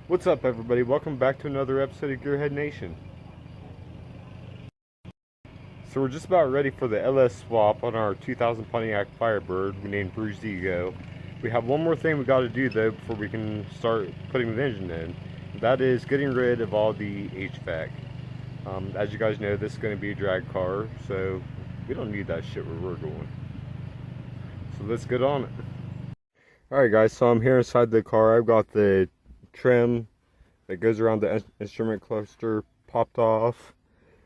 What's up, everybody? Welcome back to another episode of Gearhead Nation. So we're just about ready for the LS swap on our 2000 Pontiac Firebird we named Bruised Ego. We have one more thing we got to do though before we can start putting the engine in. That is getting rid of all the Hvac. As you guys know, this is going to be a drag car, so we don't need that shit where we're going. So let's get on it. Alright guys, so I'm here inside the car. I've got the trim that goes around the instrument cluster popped off,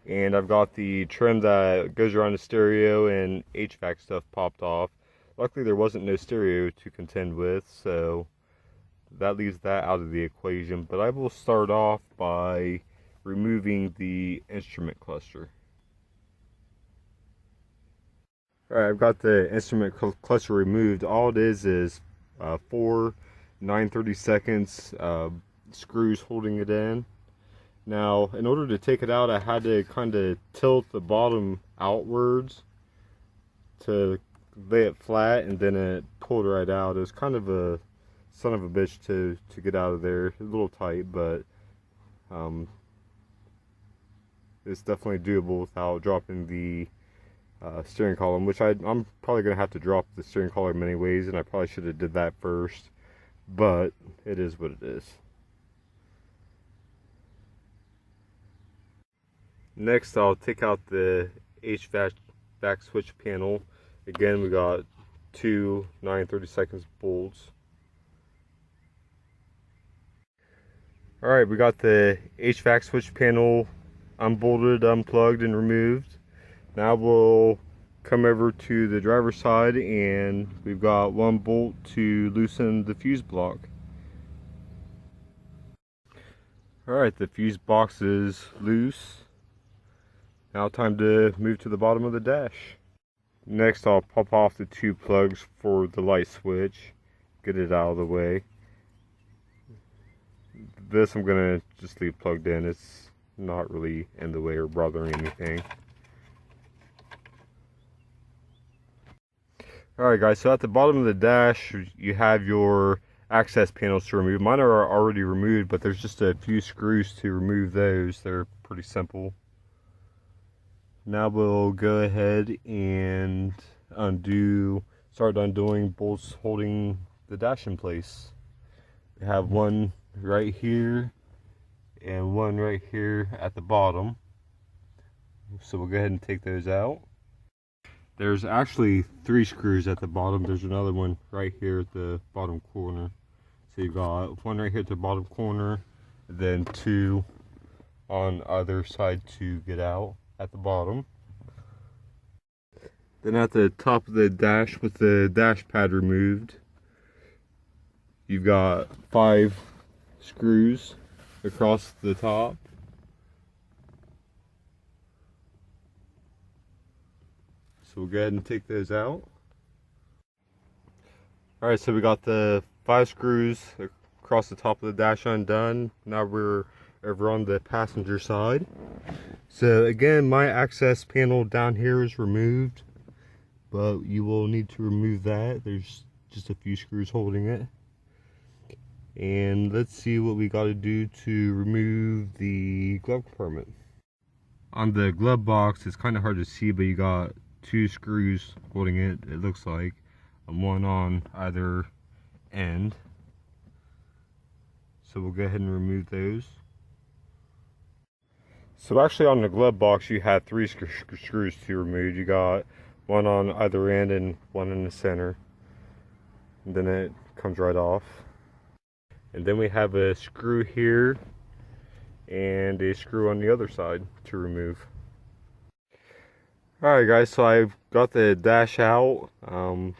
and I've got the trim that goes around the stereo and HVAC stuff popped off. Luckily there wasn't no stereo to contend with, so that leaves that out of the equation. But I will start off by removing the instrument cluster. Alright, I've got the instrument cluster removed. All it is 4 9/32 screws holding it in. Now, in order to take it out, I had to kind of tilt the bottom outwards to lay it flat, and then it pulled right out. It was kind of a son of a bitch to get out of there. A little tight, but it's definitely doable without dropping the steering column, which I'm probably going to have to drop the steering column anyways, and I probably should have did that first, but it is what it is. Next, I'll take out the HVAC switch panel. Again, we got two 9/32 bolts. Alright, we got the HVAC switch panel unbolted, unplugged, and removed. Now we'll come over to the driver's side, and we've got one bolt to loosen the fuse block. Alright, the fuse box is loose. Now time to move to the bottom of the dash. Next, I'll pop off the two plugs for the light switch, get it out of the way. This I'm gonna just leave plugged in. It's not really in the way or bothering anything. Alright guys, so at the bottom of the dash you have your access panels to remove. Mine are already removed, but there's just a few screws to remove those. They're pretty simple. Now we'll go ahead and start undoing bolts holding the dash in place. We have one right here and one right here at the bottom. So we'll go ahead and take those out. There's actually 3 screws at the bottom. There's another one right here at the bottom corner. So you got one right here at the bottom corner, then 2 on either side to get out at the bottom. Then at the top of the dash, with the dash pad removed, you've got 5 screws across the top. So we'll go ahead and take those out. Alright, so we got the 5 screws across the top of the dash undone. Now we're over on the passenger side. So again, my access panel down here is removed, but you will need to remove that. There's just a few screws holding it. And let's see what we got to do to remove the glove compartment. On the glove box, it's kind of hard to see, but you got 2 screws holding it, it looks like, and one on either end. So we'll go ahead and remove those. So actually on the glove box you had 3 screws to remove. You got one on either end and one in the center, and then it comes right off. And then we have a screw here and a screw on the other side to remove. Alright guys, so I've got the dash out. I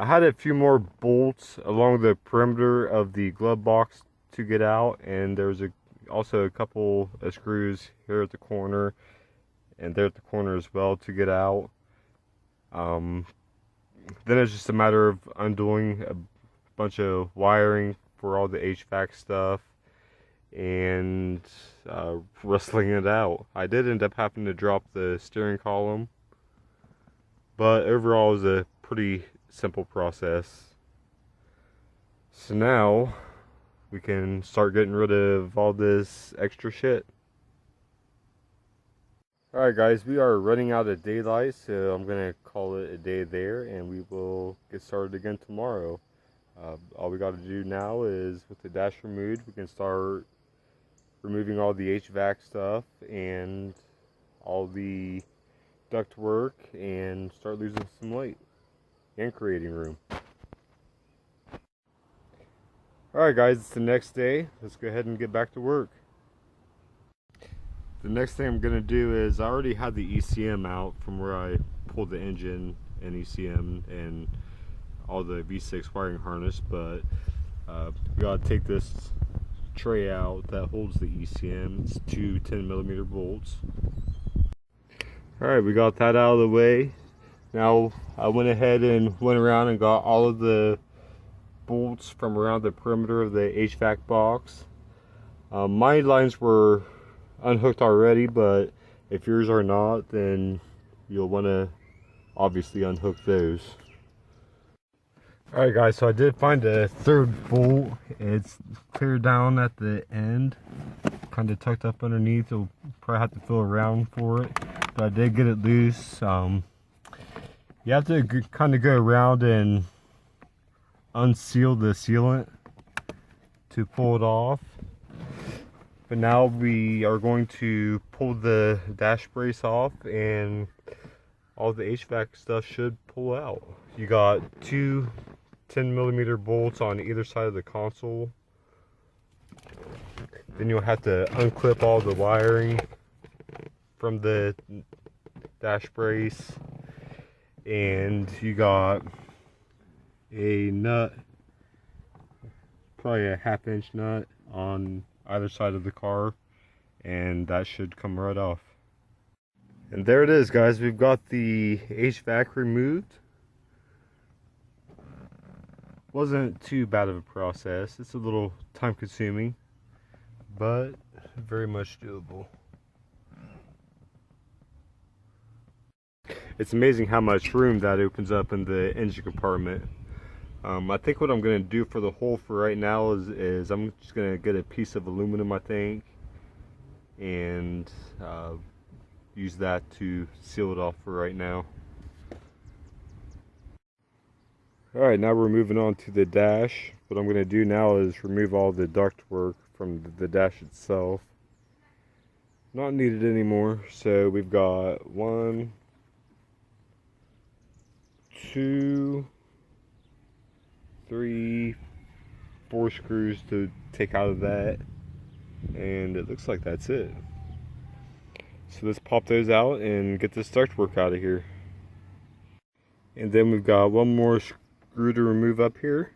had a few more bolts along the perimeter of the glove box to get out, and there's also a couple of screws here at the corner and there at the corner as well to get out. Then it's just a matter of undoing a bunch of wiring for all the HVAC stuff and wrestling it out. I did end up having to drop the steering column, but overall it was a pretty simple process. So now we can start getting rid of all this extra shit. Alright guys, we are running out of daylight, so I'm going to call it a day there, and we will get started again tomorrow. All we got to do now is, with the dash removed, we can start removing all the Hvac stuff and all the duct work and start losing some light and creating room. Alright guys, it's the next day. Let's go ahead and get back to work. The next thing I'm going to do is, I already had the ECM out from where I pulled the engine and ECM and all the V6 wiring harness, but we got to take this tray out that holds the ECM. It's two 10mm bolts. Alright, we got that out of the way. Now I went ahead and went around and got all of the bolts from around the perimeter of the Hvac box. My lines were unhooked already, but if yours are not, then you'll want to obviously unhook those. Alright guys, so I did find a third bolt. It's clear down at the end, kind of tucked up underneath. You'll probably have to feel around for it, but I did get it loose. You have to kind of go around and unseal the sealant to pull it off. But now we are going to pull the dash brace off, and all the Hvac stuff should pull out. You got two 10mm bolts on either side of the console. Then you'll have to unclip all the wiring from the dash brace, and you got a nut, probably a 1/2 inch nut on either side of the car, and that should come right off. And there it is guys, we've got the Hvac removed. Wasn't too bad of a process. It's a little time consuming, but very much doable. It's amazing how much room that opens up in the engine compartment. I think what I'm going to do for the hole for right now is I'm just going to get a piece of aluminum, I think, and use that to seal it off for right now. Alright, now we're moving on to the dash. What I'm going to do now is remove all the duct work from the dash itself. Not needed anymore. So we've got 1, 2, 3, 4 screws to take out of that, and it looks like that's it. So let's pop those out and get this duct work out of here. And then we've got one more screw to remove up here.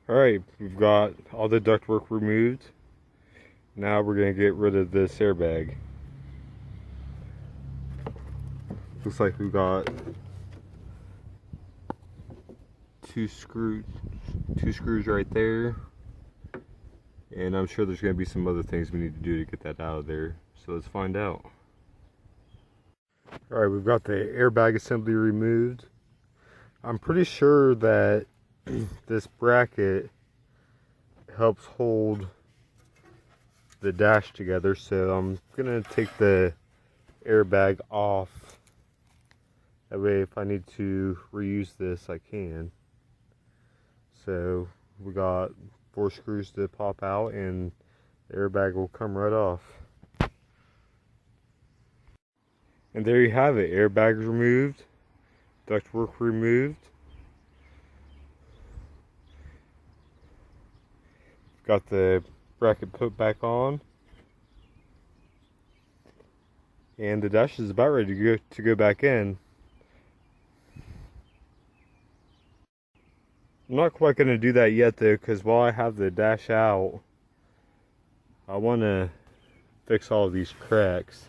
Alright, we've got all the ductwork removed. Now we're going to get rid of this airbag. Looks like we've got two screws right there. And I'm sure there's going to be some other things we need to do to get that out of there. So let's find out. Alright, we've got the airbag assembly removed. I'm pretty sure that this bracket helps hold the dash together, so I'm gonna take the airbag off. That way if I need to reuse this, I can. So we got 4 screws to pop out, and the airbag will come right off. And there you have it, airbag removed, ductwork removed. Got the bracket put back on, and the dash is about ready to go back in. I'm not quite going to do that yet though, because while I have the dash out, I want to fix all of these cracks.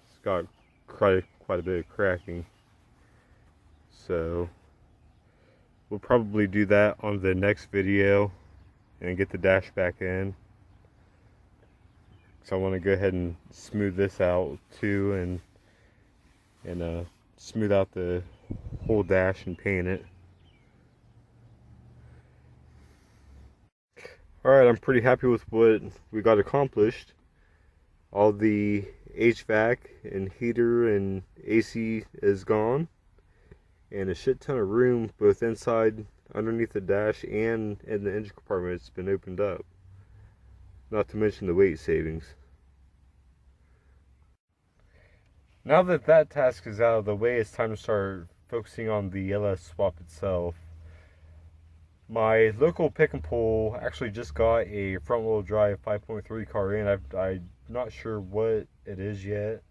It's got quite a bit of cracking, so we'll probably do that on the next video and get the dash back in. So I want to go ahead and smooth this out too, and smooth out the whole dash and paint it. Alright, I'm pretty happy with what we got accomplished. All the HVAC and heater and AC is gone, and a shit ton of room both inside, underneath the dash, and in the engine compartment has been opened up. Not to mention the weight savings. Now that that task is out of the way, it's time to start focusing on the LS swap itself. My local pick and pull actually just got a front wheel drive 5.3 car in. I'm not sure what it is yet,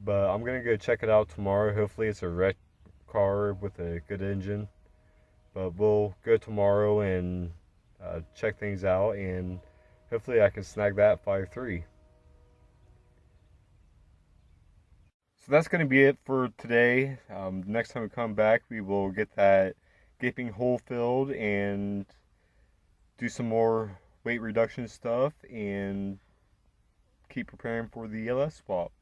but I'm gonna go check it out tomorrow. Hopefully it's a wrecked car with a good engine, but we'll go tomorrow and check things out, and hopefully I can snag that 5.3. So that's going to be it for today. Next time we come back, we will get that gaping hole filled and do some more weight reduction stuff and keep preparing for the LS swap.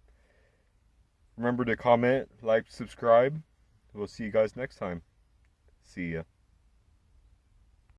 Remember to comment, like, subscribe. We'll see you guys next time. See ya.